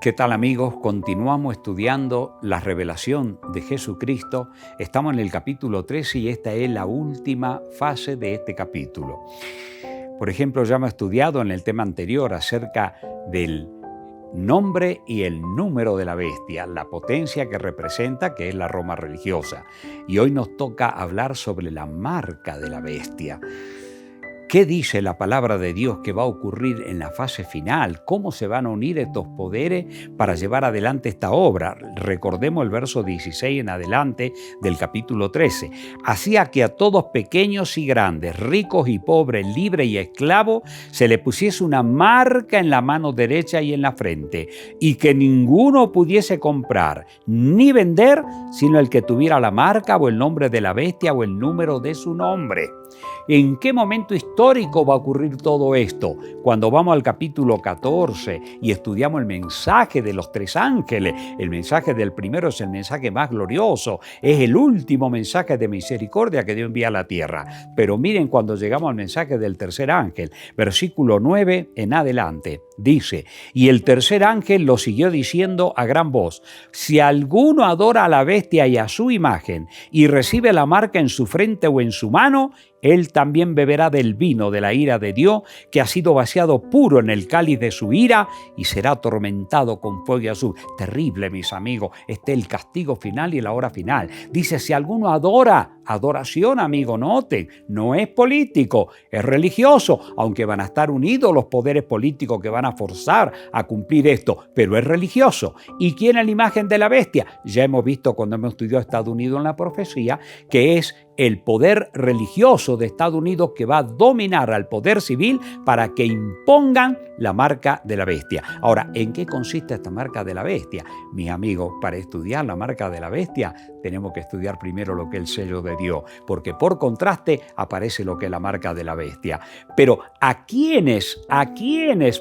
¿Qué tal amigos? Continuamos estudiando la revelación de Jesucristo. Estamos en el capítulo 13 y esta es la última fase de este capítulo. Por ejemplo, ya hemos estudiado en el tema anterior acerca del nombre y el número de la bestia, la potencia que representa, que es la Roma religiosa. Y hoy nos toca hablar sobre la marca de la bestia. ¿Qué dice la palabra de Dios que va a ocurrir en la fase final? ¿Cómo se van a unir estos poderes para llevar adelante esta obra? Recordemos el verso 16 en adelante del capítulo 13. Hacía que a todos pequeños y grandes, ricos y pobres, libres y esclavos, se le pusiese una marca en la mano derecha y en la frente, y que ninguno pudiese comprar ni vender, sino el que tuviera la marca o el nombre de la bestia o el número de su nombre. ¿En qué momento histórico va a ocurrir todo esto? Cuando vamos al capítulo 14 y estudiamos el mensaje de los tres ángeles. El mensaje del primero es el mensaje más glorioso, es el último mensaje de misericordia que Dios envía a la tierra. Pero miren cuando llegamos al mensaje del tercer ángel, versículo 9 en adelante, dice: y el tercer ángel lo siguió diciendo a gran voz: si alguno adora a la bestia y a su imagen y recibe la marca en su frente o en su mano, él también beberá del vino de la ira de Dios, que ha sido vaciado puro en el cáliz de su ira, y será atormentado con fuego y azufre. Terrible, mis amigos, este es el castigo final y la hora final. Dice, si alguno adora, adoración, amigo, noten, no es político, es religioso, aunque van a estar unidos los poderes políticos que van a forzar a cumplir esto, pero es religioso. ¿Y quién es la imagen de la bestia? Ya hemos visto cuando hemos estudiado Estados Unidos en la profecía, que es el poder religioso de Estados Unidos que va a dominar al poder civil para que impongan la marca de la bestia. Ahora, ¿en qué consiste esta marca de la bestia? Mis amigos, para estudiar la marca de la bestia tenemos que estudiar primero lo que es el sello de Dios, porque por contraste aparece lo que es la marca de la bestia. Pero ¿a quiénes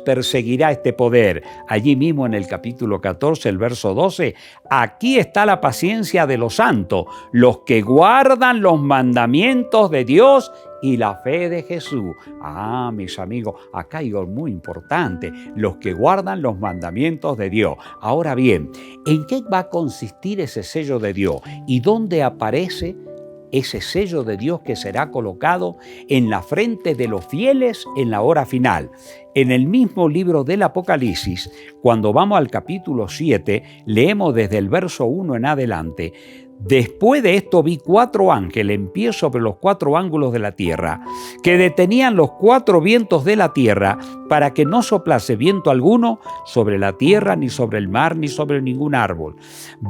perseguirá este poder? Allí mismo en el capítulo 14, el verso 12, aquí está la paciencia de los santos, los que guardan los mandamientos de Dios y la fe de Jesús. Mis amigos, acá hay algo muy importante, los que guardan los mandamientos de Dios. Ahora bien, ¿en qué va a consistir ese sello de Dios? ¿Y dónde aparece ese sello de Dios que será colocado en la frente de los fieles en la hora final? En el mismo libro del Apocalipsis, cuando vamos al capítulo 7, leemos desde el verso 1 en adelante: después de esto vi 4 ángeles en pie sobre los 4 ángulos de la tierra, que detenían los 4 vientos de la tierra para que no soplase viento alguno sobre la tierra, ni sobre el mar, ni sobre ningún árbol.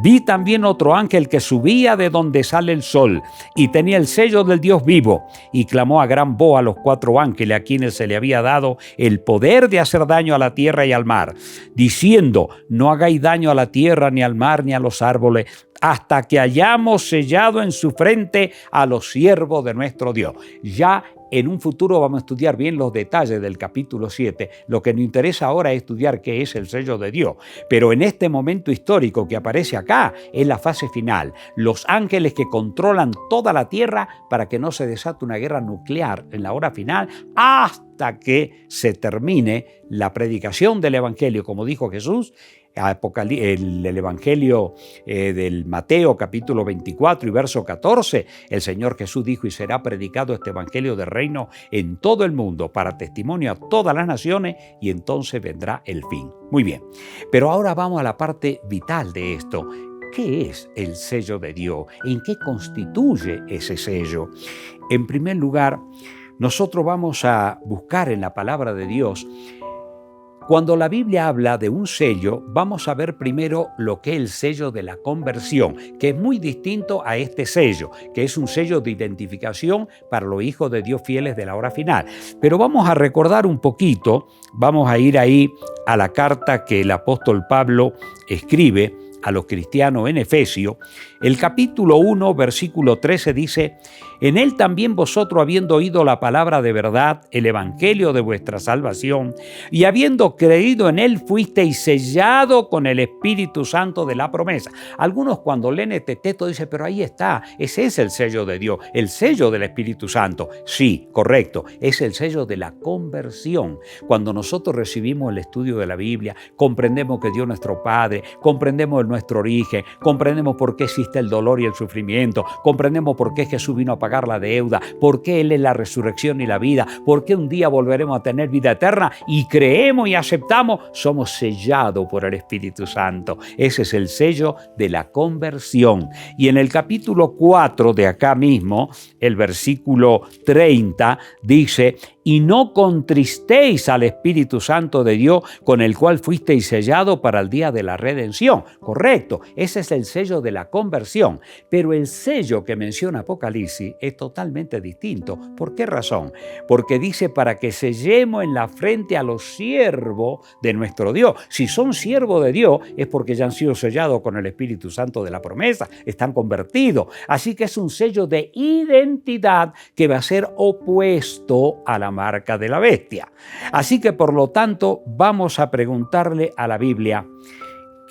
Vi también otro ángel que subía de donde sale el sol y tenía el sello del Dios vivo, y clamó a gran voz a los 4 ángeles a quienes se le había dado el poder de hacer daño a la tierra y al mar, diciendo: no hagáis daño a la tierra, ni al mar, ni a los árboles, hasta que hayamos sellado en su frente a los siervos de nuestro Dios. Ya en un futuro vamos a estudiar bien los detalles del capítulo 7. Lo que nos interesa ahora es estudiar qué es el sello de Dios. Pero en este momento histórico que aparece acá, es la fase final. Los ángeles que controlan toda la tierra para que no se desate una guerra nuclear en la hora final, hasta que se termine la predicación del Evangelio, como dijo Jesús. El Evangelio del Mateo capítulo 24 y verso 14, el Señor Jesús dijo: y será predicado este Evangelio del reino en todo el mundo para testimonio a todas las naciones, y entonces vendrá el fin. Muy bien, pero ahora vamos a la parte vital de esto. ¿Qué es el sello de Dios? ¿En qué constituye ese sello? En primer lugar, nosotros vamos a buscar en la palabra de Dios. Cuando la Biblia habla de un sello, vamos a ver primero lo que es el sello de la conversión, que es muy distinto a este sello, que es un sello de identificación para los hijos de Dios fieles de la hora final. Pero vamos a recordar un poquito, vamos a ir ahí a la carta que el apóstol Pablo escribe a los cristianos en Efesios. El capítulo 1, versículo 13 dice: En él también vosotros, habiendo oído la palabra de verdad, el evangelio de vuestra salvación, y habiendo creído en él, fuisteis sellado con el Espíritu Santo de la promesa. Algunos cuando leen este texto dicen, pero ahí está, ese es el sello de Dios, el sello del Espíritu Santo. Sí, correcto, es el sello de la conversión. Cuando nosotros recibimos el estudio de la Biblia, comprendemos que Dios es nuestro Padre, comprendemos nuestro origen, comprendemos por qué existe el dolor y el sufrimiento, comprendemos por qué Jesús vino a pagar la deuda, por qué Él es la resurrección y la vida, por qué un día volveremos a tener vida eterna y creemos y aceptamos, somos sellados por el Espíritu Santo. Ese es el sello de la conversión. Y en el capítulo 4 de acá mismo, el versículo 30 dice, y no contristéis al Espíritu Santo de Dios, con el cual fuisteis sellados para el día de la redención. Correcto, ese es el sello de la conversión. Pero el sello que menciona Apocalipsis es totalmente distinto. ¿Por qué razón? Porque dice para que sellemos en la frente a los siervos de nuestro Dios. Si son siervos de Dios es porque ya han sido sellados con el Espíritu Santo de la promesa, están convertidos. Así que es un sello de identidad que va a ser opuesto a la marca de la bestia. Así que por lo tanto vamos a preguntarle a la Biblia,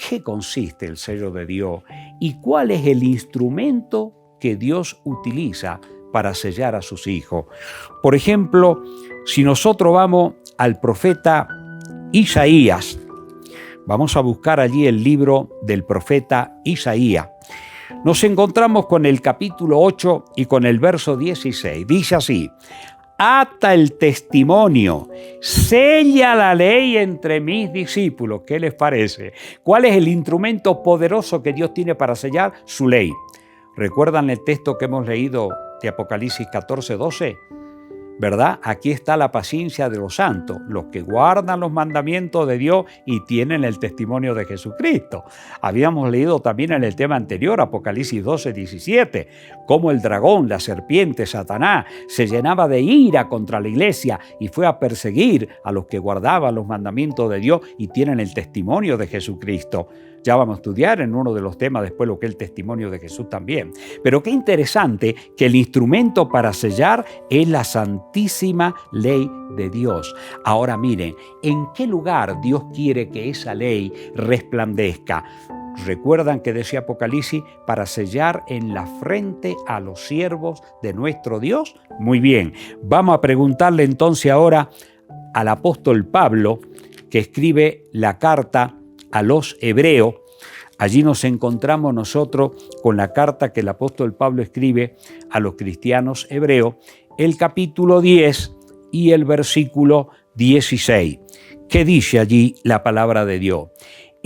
¿qué consiste el sello de Dios y cuál es el instrumento que Dios utiliza para sellar a sus hijos? Por ejemplo, si nosotros vamos al profeta Isaías, vamos a buscar allí el libro del profeta Isaías. Nos encontramos con el capítulo 8 y con el verso 16. Dice así, ata el testimonio, sella la ley entre mis discípulos. ¿Qué les parece? ¿Cuál es el instrumento poderoso que Dios tiene para sellar? Su ley. ¿Recuerdan el texto que hemos leído de Apocalipsis 14:12? ¿Verdad? Aquí está la paciencia de los santos, los que guardan los mandamientos de Dios y tienen el testimonio de Jesucristo. Habíamos leído también en el tema anterior, Apocalipsis 12:17, cómo el dragón, la serpiente, Satanás, se llenaba de ira contra la iglesia y fue a perseguir a los que guardaban los mandamientos de Dios y tienen el testimonio de Jesucristo. Ya vamos a estudiar en uno de los temas después lo que es el testimonio de Jesús también. Pero qué interesante que el instrumento para sellar es la santísima ley de Dios. Ahora miren, ¿en qué lugar Dios quiere que esa ley resplandezca? ¿Recuerdan que decía Apocalipsis para sellar en la frente a los siervos de nuestro Dios? Muy bien, vamos a preguntarle entonces ahora al apóstol Pablo, que escribe la carta a los hebreos. Allí nos encontramos nosotros con la carta que el apóstol Pablo escribe a los cristianos hebreos, el capítulo 10 y el versículo 16. ¿Qué dice allí la palabra de Dios?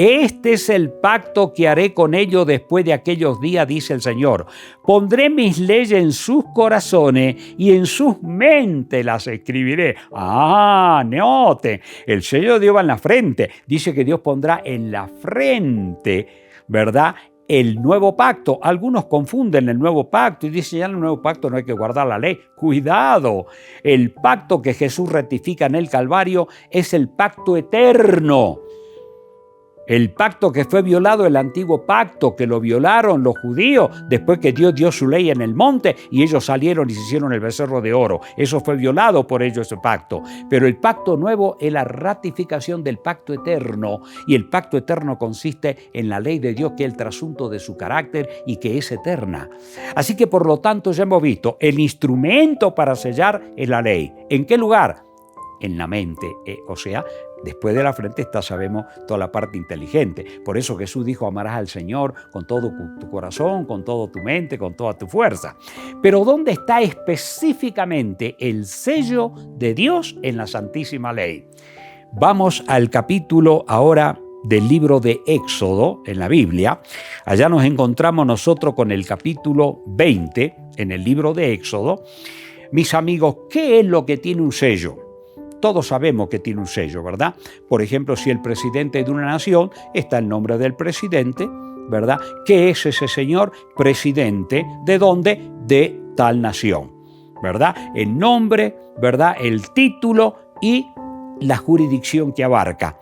Este es el pacto que haré con ellos después de aquellos días, dice el Señor. Pondré mis leyes en sus corazones y en sus mentes las escribiré. Noten, el sello de Dios va en la frente. Dice que Dios pondrá en la frente, ¿verdad?, el nuevo pacto. Algunos confunden el nuevo pacto y dicen, ya en el nuevo pacto no hay que guardar la ley. Cuidado, el pacto que Jesús ratifica en el Calvario es el pacto eterno. El pacto que fue violado, el antiguo pacto, que lo violaron los judíos después que Dios dio su ley en el monte y ellos salieron y se hicieron el becerro de oro. Eso fue violado por ellos, ese pacto. Pero el pacto nuevo es la ratificación del pacto eterno, y el pacto eterno consiste en la ley de Dios, que es el trasunto de su carácter y que es eterna. Así que por lo tanto ya hemos visto, el instrumento para sellar es la ley. ¿En qué lugar? En la mente, o sea, después de la frente está, sabemos, toda la parte inteligente. Por eso Jesús dijo, amarás al Señor con todo tu corazón, con toda tu mente, con toda tu fuerza. Pero ¿dónde está específicamente el sello de Dios en la Santísima Ley? Vamos al capítulo ahora del libro de Éxodo en la Biblia. Allá nos encontramos nosotros con el capítulo 20 en el libro de Éxodo. Mis amigos, ¿qué es lo que tiene un sello? Todos sabemos que tiene un sello, ¿verdad? Por ejemplo, si el presidente de una nación, está el nombre del presidente, ¿verdad? ¿Qué es ese señor presidente? ¿De dónde? De tal nación, ¿verdad? El nombre, ¿verdad? El título y la jurisdicción que abarca.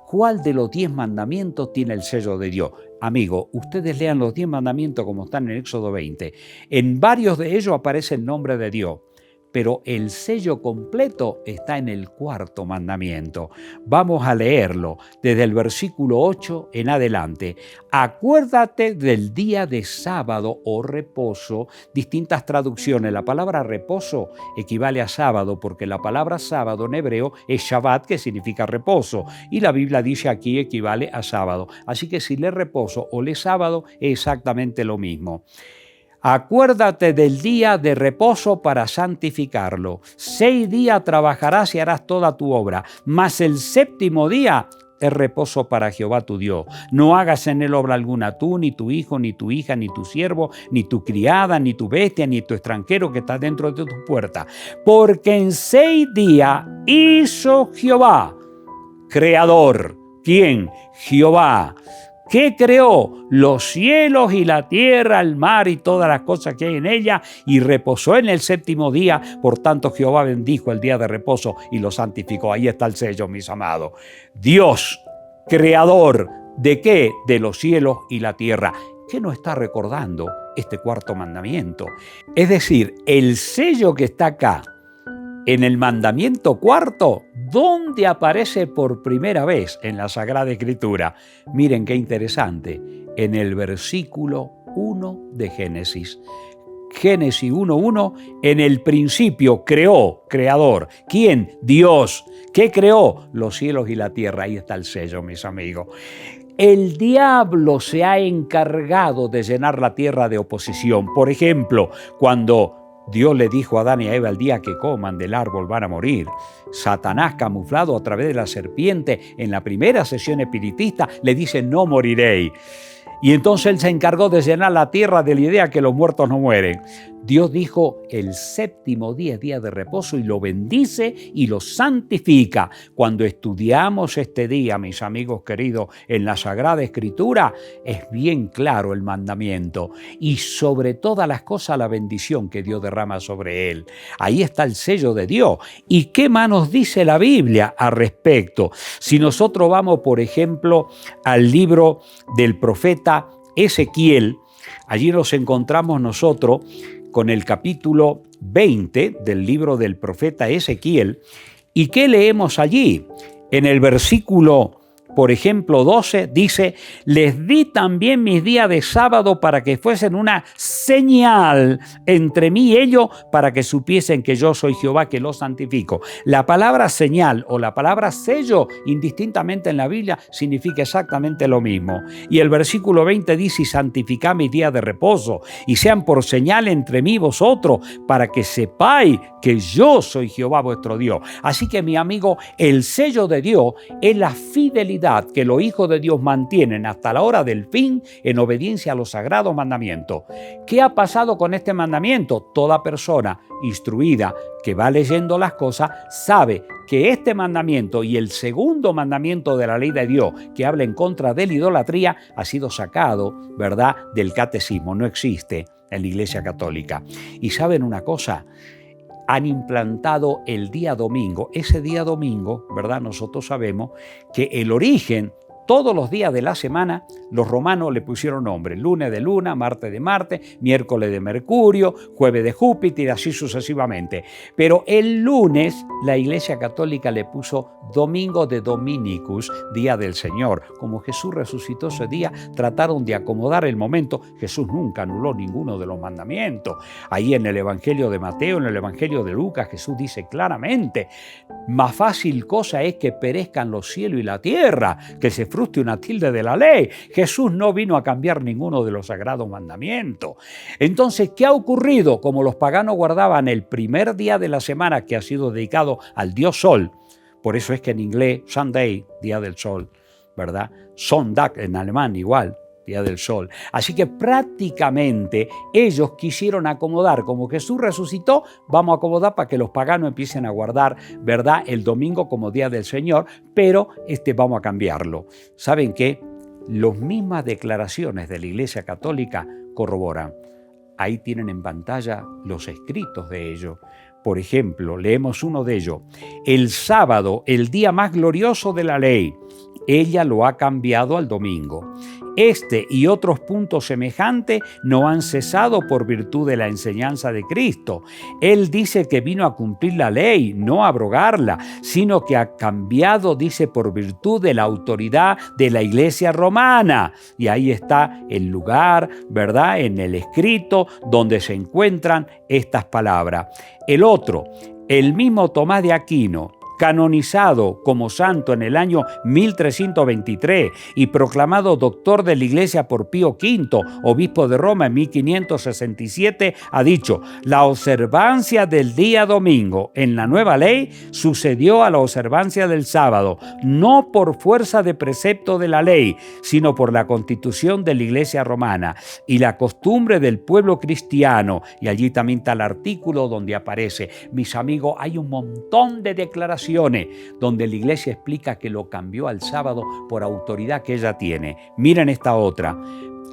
¿Cuál de los 10 mandamientos tiene el sello de Dios? Amigo, ustedes lean los 10 mandamientos como están en Éxodo 20. En varios de ellos aparece el nombre de Dios, pero el sello completo está en el 4º mandamiento. Vamos a leerlo desde el versículo 8 en adelante. Acuérdate del día de sábado o reposo. Distintas traducciones. La palabra reposo equivale a sábado, porque la palabra sábado en hebreo es Shabbat, que significa reposo, y la Biblia dice aquí equivale a sábado. Así que si lee reposo o lee sábado es exactamente lo mismo. Acuérdate del día de reposo para santificarlo. 6 días trabajarás y harás toda tu obra, mas el 7º día es reposo para Jehová tu Dios. No hagas en él obra alguna, tú, ni tu hijo, ni tu hija, ni tu siervo, ni tu criada, ni tu bestia, ni tu extranjero que está dentro de tu puerta. Porque en 6 días hizo Jehová, creador. ¿Quién? Jehová. ¿Qué creó? Los cielos y la tierra, el mar y todas las cosas que hay en ella, y reposó en el 7º día. Por tanto, Jehová bendijo el día de reposo y lo santificó. Ahí está el sello, mis amados. Dios, creador, ¿de qué? De los cielos y la tierra. ¿Qué nos está recordando este 4º mandamiento? Es decir, el sello que está acá, en el mandamiento 4º, ¿dónde aparece por primera vez en la Sagrada Escritura? Miren qué interesante, en el versículo 1 de Génesis. Génesis 1:1, en el principio creó, creador. ¿Quién? Dios. ¿Qué creó? Los cielos y la tierra. Ahí está el sello, mis amigos. El diablo se ha encargado de llenar la tierra de oposición. Por ejemplo, cuando Dios le dijo a Adán y a Eva: el día que coman del árbol van a morir. Satanás, camuflado a través de la serpiente, en la primera sesión espiritista, le dice: no moriréis. Y entonces él se encargó de llenar la tierra de la idea que los muertos no mueren. Dios dijo: el 7º día es día de reposo, y lo bendice y lo santifica. Cuando estudiamos este día, mis amigos queridos, en la Sagrada Escritura, es bien claro el mandamiento, y sobre todas las cosas la bendición que Dios derrama sobre él. Ahí está el sello de Dios. ¿Y qué más nos dice la Biblia al respecto? Si nosotros vamos, por ejemplo, al libro del profeta Ezequiel, allí nos encontramos nosotros con el capítulo 20 del libro del profeta Ezequiel. ¿Y qué leemos allí? En el versículo, por ejemplo, 12, dice: les di también mis días de sábado para que fuesen una señal entre mí y ellos, para que supiesen que yo soy Jehová, que los santifico. La palabra señal o la palabra sello, indistintamente en la Biblia, significa exactamente lo mismo. Y el versículo 20 dice: y santificad mis días de reposo, y sean por señal entre mí y vosotros, para que sepáis que yo soy Jehová vuestro Dios. Así que, mi amigo, el sello de Dios es la fidelidad que los hijos de Dios mantienen hasta la hora del fin en obediencia a los sagrados mandamientos. ¿Qué ha pasado con este mandamiento? Toda persona instruida que va leyendo las cosas sabe que este mandamiento y el 2º mandamiento de la ley de Dios, que habla en contra de la idolatría, ha sido sacado, ¿verdad?, del catecismo. No existe en la Iglesia Católica. Y ¿saben una cosa? Han implantado el día domingo. Ese día domingo, ¿verdad? Nosotros sabemos que el origen, todos los días de la semana, los romanos le pusieron nombre: lunes de Luna, martes de Marte, miércoles de Mercurio, jueves de Júpiter, y así sucesivamente. Pero el lunes la Iglesia Católica le puso domingo de Dominicus, día del Señor. Como Jesús resucitó ese día, trataron de acomodar el momento. Jesús nunca anuló ninguno de los mandamientos. Ahí en el Evangelio de Mateo, en el Evangelio de Lucas, Jesús dice claramente: más fácil cosa es que perezcan los cielos y la tierra, que se fruste una tilde de la ley. Jesús no vino a cambiar ninguno de los sagrados mandamientos. Entonces, ¿qué ha ocurrido? Como los paganos guardaban el primer día de la semana, que ha sido dedicado al dios Sol, por eso es que en inglés Sunday, día del sol, ¿verdad? Sonntag en alemán igual, día del sol. Así que prácticamente ellos quisieron acomodar, como Jesús resucitó, vamos a acomodar para que los paganos empiecen a guardar, ¿verdad?, el domingo como día del Señor, pero vamos a cambiarlo. ¿Saben qué? Las mismas declaraciones de la Iglesia Católica corroboran. Ahí tienen en pantalla los escritos de ellos. Por ejemplo, leemos uno de ellos: el sábado, el día más glorioso de la ley, ella lo ha cambiado al domingo. Este y otros puntos semejantes no han cesado por virtud de la enseñanza de Cristo. Él dice que vino a cumplir la ley, no a abrogarla, sino que ha cambiado, dice, por virtud de la autoridad de la Iglesia romana. Y ahí está el lugar, ¿verdad?, en el escrito donde se encuentran estas palabras. El otro, el mismo Tomás de Aquino, canonizado como santo en el año 1323 y proclamado doctor de la Iglesia por Pío V, obispo de Roma en 1567, ha dicho: la observancia del día domingo en la nueva ley sucedió a la observancia del sábado, no por fuerza de precepto de la ley, sino por la constitución de la Iglesia romana y la costumbre del pueblo cristiano. Y allí también está el artículo donde aparece. Mis amigos, hay un montón de declaraciones donde la Iglesia explica que lo cambió al sábado por autoridad que ella tiene. Miren esta otra.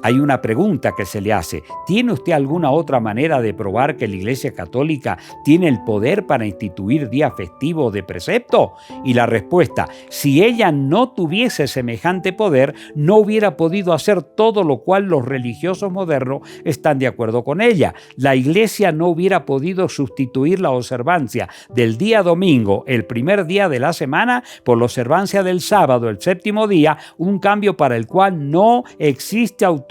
Hay una pregunta que se le hace: ¿tiene usted alguna otra manera de probar que la Iglesia Católica tiene el poder para instituir días festivos de precepto? Y la respuesta: si ella no tuviese semejante poder, no hubiera podido hacer todo lo cual los religiosos modernos están de acuerdo con ella. La Iglesia no hubiera podido sustituir la observancia del día domingo, el primer día de la semana, por la observancia del sábado, el séptimo día, un cambio para el cual no existe autoridad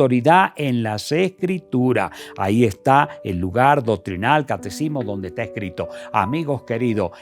en las Escrituras. Ahí está el lugar doctrinal, catecismo, donde está escrito. Amigos queridos,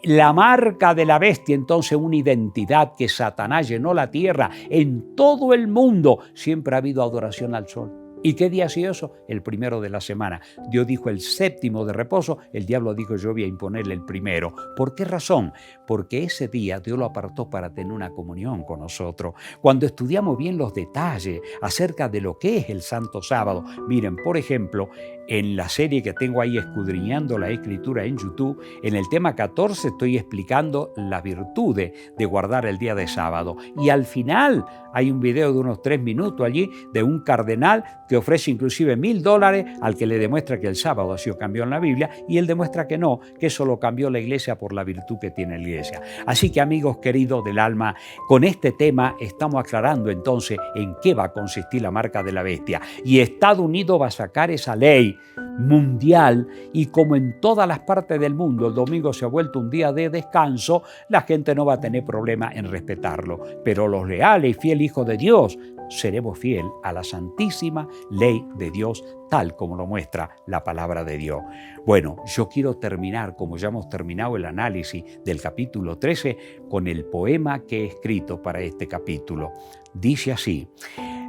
la marca de la bestia, entonces, una identidad que Satanás llenó la tierra. En todo el mundo siempre ha habido adoración al sol. ¿Y qué día ha sido eso? El primero de la semana. Dios dijo el séptimo de reposo, el diablo dijo: yo voy a imponerle el primero. ¿Por qué razón? Porque ese día Dios lo apartó para tener una comunión con nosotros. Cuando estudiamos bien los detalles acerca de lo que es el Santo Sábado, miren, por ejemplo, en la serie que tengo ahí, Escudriñando la Escritura, en YouTube, en el tema 14 estoy explicando las virtudes de guardar el día de sábado. Y al final hay un video de unos 3 minutos allí de un cardenal que ofrece inclusive $1,000 al que le demuestra que el sábado ha sido cambiado en la Biblia, y él demuestra que no, que eso lo cambió la Iglesia por la virtud que tiene la Iglesia. Así que, amigos queridos del alma, con este tema estamos aclarando entonces en qué va a consistir la marca de la bestia. Y Estados Unidos va a sacar esa ley mundial, y como en todas las partes del mundo el domingo se ha vuelto un día de descanso, la gente no va a tener problema en respetarlo. Pero los leales y fieles hijos de Dios seremos fiel a la santísima ley de Dios, tal como lo muestra la palabra de Dios. Bueno, yo quiero terminar, como ya hemos terminado el análisis del capítulo 13, con el poema que he escrito para este capítulo. Dice así: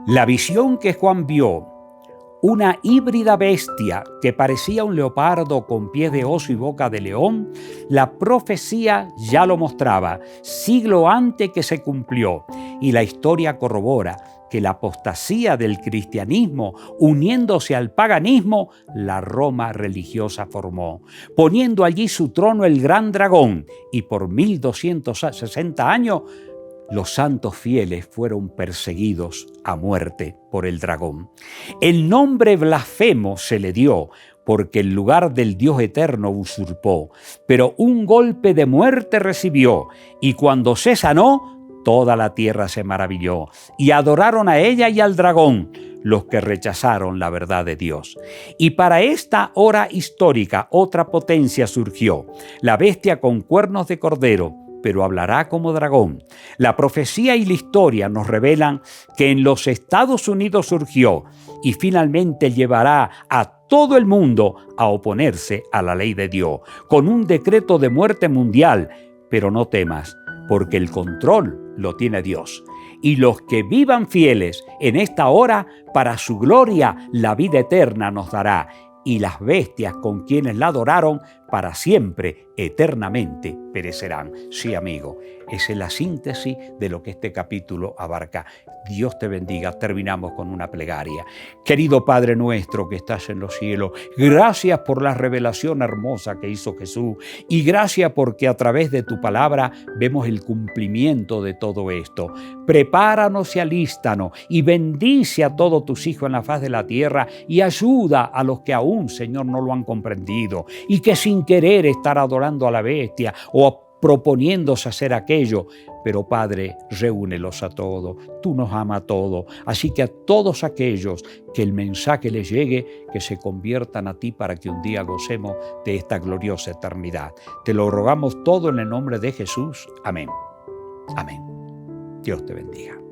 la visión que Juan vio, una híbrida bestia que parecía un leopardo con pies de oso y boca de león, la profecía ya lo mostraba, siglo antes que se cumplió, y la historia corrobora que la apostasía del cristianismo, uniéndose al paganismo, la Roma religiosa formó, poniendo allí su trono el gran dragón, y por 1260 años los santos fieles fueron perseguidos a muerte por el dragón. El nombre blasfemo se le dio porque el lugar del Dios eterno usurpó, pero un golpe de muerte recibió, y cuando se sanó, toda la tierra se maravilló, y adoraron a ella y al dragón, los que rechazaron la verdad de Dios. Y para esta hora histórica otra potencia surgió, la bestia con cuernos de cordero, pero hablará como dragón. La profecía y la historia nos revelan que en los Estados Unidos surgió y finalmente llevará a todo el mundo a oponerse a la ley de Dios, con un decreto de muerte mundial. Pero no temas, porque el control lo tiene Dios. Y los que vivan fieles en esta hora, para su gloria, la vida eterna nos dará. Y las bestias con quienes la adoraron, para siempre, eternamente, perecerán. Sí, amigo, esa es la síntesis de lo que este capítulo abarca. Dios te bendiga. Terminamos con una plegaria. Querido Padre nuestro que estás en los cielos, gracias por la revelación hermosa que hizo Jesús, y gracias porque a través de tu palabra vemos el cumplimiento de todo esto. Prepáranos y alístanos, y bendice a todos tus hijos en la faz de la tierra, y ayuda a los que aún, Señor, no lo han comprendido, y que sin querer estar adorando a la bestia o proponiéndose hacer aquello, pero Padre, reúnelos a todos, tú nos amas a todos, así que a todos aquellos que el mensaje les llegue, que se conviertan a ti para que un día gocemos de esta gloriosa eternidad. Te lo rogamos todo en el nombre de Jesús. Amén. Amén. Dios te bendiga.